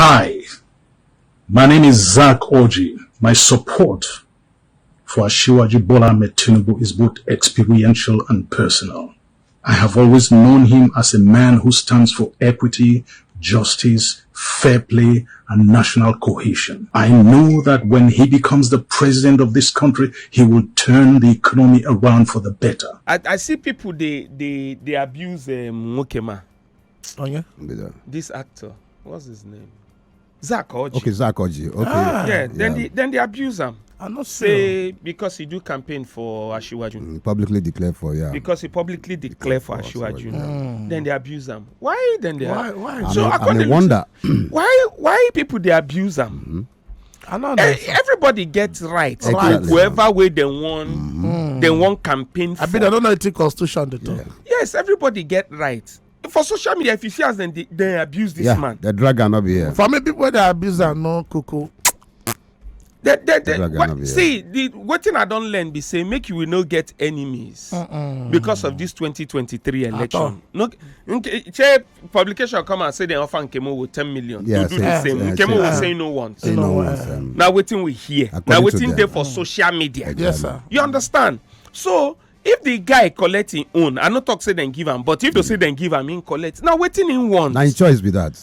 Hi, my name is Zack Orji. My support for Asiwaju Bola Ahmed Tinubu is both experiential and personal. I have always known him as a man who stands for equity, justice, fair play, and national cohesion. I know that when he becomes the president of this country, he will turn the economy around for the better. I see people they abuse Mokema. Oh yeah, This actor, what's his name? Zack Orji. okay, Zack Orji. Okay, Yeah, then they abuse him. I'm not Say because he do campaign for Asiwaju. Publicly declared for Because he publicly declared for Asiwaju. Then they abuse him. Why then they? Why? So I mean, wonder. Why people they abuse him? I know Everybody gets right. Exactly. Whoever way they want, they want campaign for. I mean, I don't know the constitution to talk. Yes, everybody get right. For social media, if you see us, then they abuse this man. The drag not be here. For me, people that abuse are no cuckoo. See, the wetin I don't learn be say make you will not get enemies because of this 2023 election. No, Shey publication come and say they offer Nkem Owoh 10 million to do the same. Nkem Owoh will say no once. Now wetin we hear. Now wetin dey for social media. Yes, sir. You understand? So if the guy collect him own, I no talk say then give him, but if they say then give him, him collect. Now wetin him want? Now his choice be that.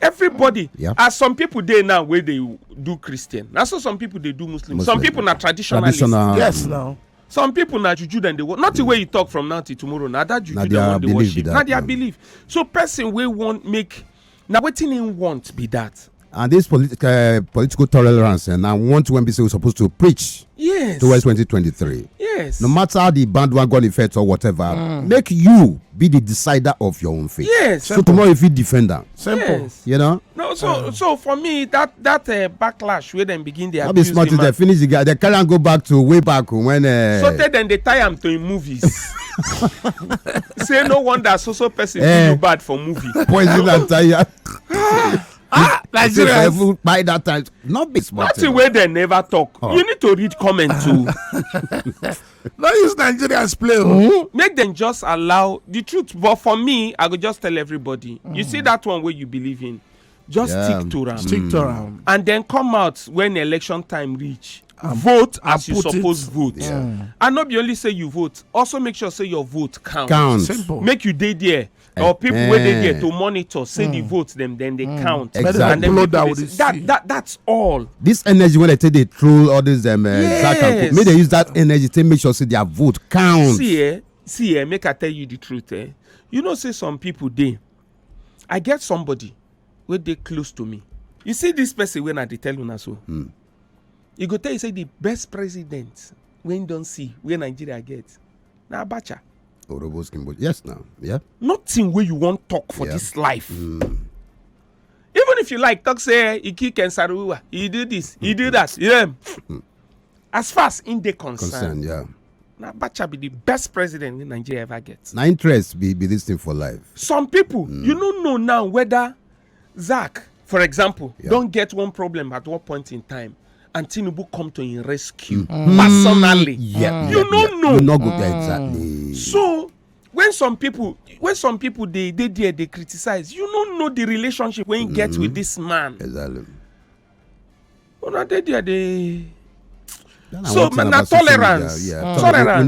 Everybody, as some people they now where they do Christian, that's so some people they do Muslim. Some people na traditionalists. Yes, now. Some people na juju then they want. Not the way you talk from now till tomorrow. Now that juju they want the worship. Now their belief. So person we want make. Now wetin him want be that. And this political tolerance, and I want when people supposed to preach. Yes. Towards 2023. Yes. No matter the bandwagon effect or whatever, make you be the decider of your own fate. Yes. So tomorrow if you defend them. Simple. Yes. You know? No, so for me that backlash where them begin they I'll be abuse smart the if man. they finish the guy. They can't go back to way back when So then they tie him to in movies. Say no wonder so person do bad for movie. poison and tire. Nigeria. By that time, not be smart. That's the way they never talk. You need to read comment too. No use Nigerians play. Make them just allow the truth. But for me, I go just tell everybody. You see that one where you believe in, just stick to them. Stick to them. And then come out when election time reach. Vote as you suppose vote. And not be only say you vote. Also make sure say your vote counts. Simple. Make you dey there. Or people where they there to monitor, say the votes them, then they count. Exactly. And then Upload that's all. This energy when they take they troll all this Yes. may they use that energy to make sure say their vote counts. See, make I tell you the truth. You know, say some people they. I get somebody where they close to me. You see this person when I tell you so. You go tell you say the best president when you don't see where Nigeria gets. Now Abacha. Yes, now, yeah. Nothing where you want talk for this life. Even if you like talk say Iki Kensaruwa, he do this, he do that. Yeah. As far as in the concern, yeah. now Abacha be the best president in Nigeria ever gets. Now interest be this thing for life. Some people you don't know now whether Zack, for example, don't get one problem at one point in time. And Tinubu come to his rescue personally. You don't know. You not go there exactly. So when some people they criticize, you don't know the relationship when you get with this man. Exactly. Well, they so now tolerance. Tolerance.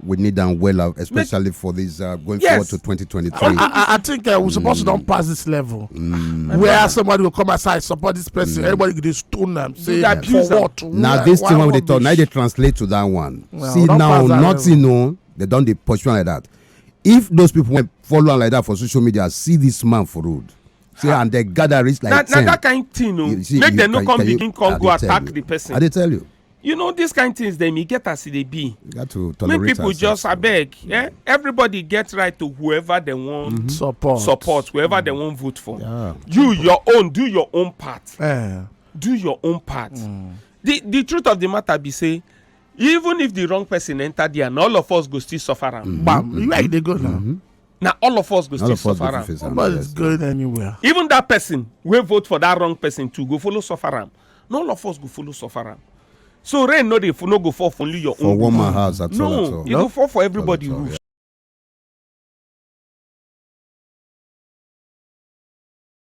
We need them well, especially for this going forward to 2023. I think we're supposed to don't pass this level. Where somebody will come aside, support this person, everybody will stone them, say for what? Now this thing when they talk, now they translate to that one. See now, nothing they don't they push one like that. If those people went follow like that for social media, see this man for road. See, and they gather reach like now that kind of thing, make them no come begin come go attack the person. I did tell you. You know, this kind of things, them you get as they be. You got to tolerate. Make people just beg. Yeah? Everybody gets right to whoever they want support, whoever they want vote for. Yeah. Do your own part. Do your own part. The truth of the matter be say, even if the wrong person enter there, and all of us go still suffer am. Bam, where they go now? Now all of us go still suffer am. Nobody's going anywhere. Even that person will vote for that wrong person too, go follow suffer am. Not all of us go follow suffer am. So rain no go fall for only your own. For one man house at all. No, you go fall for everybody roof.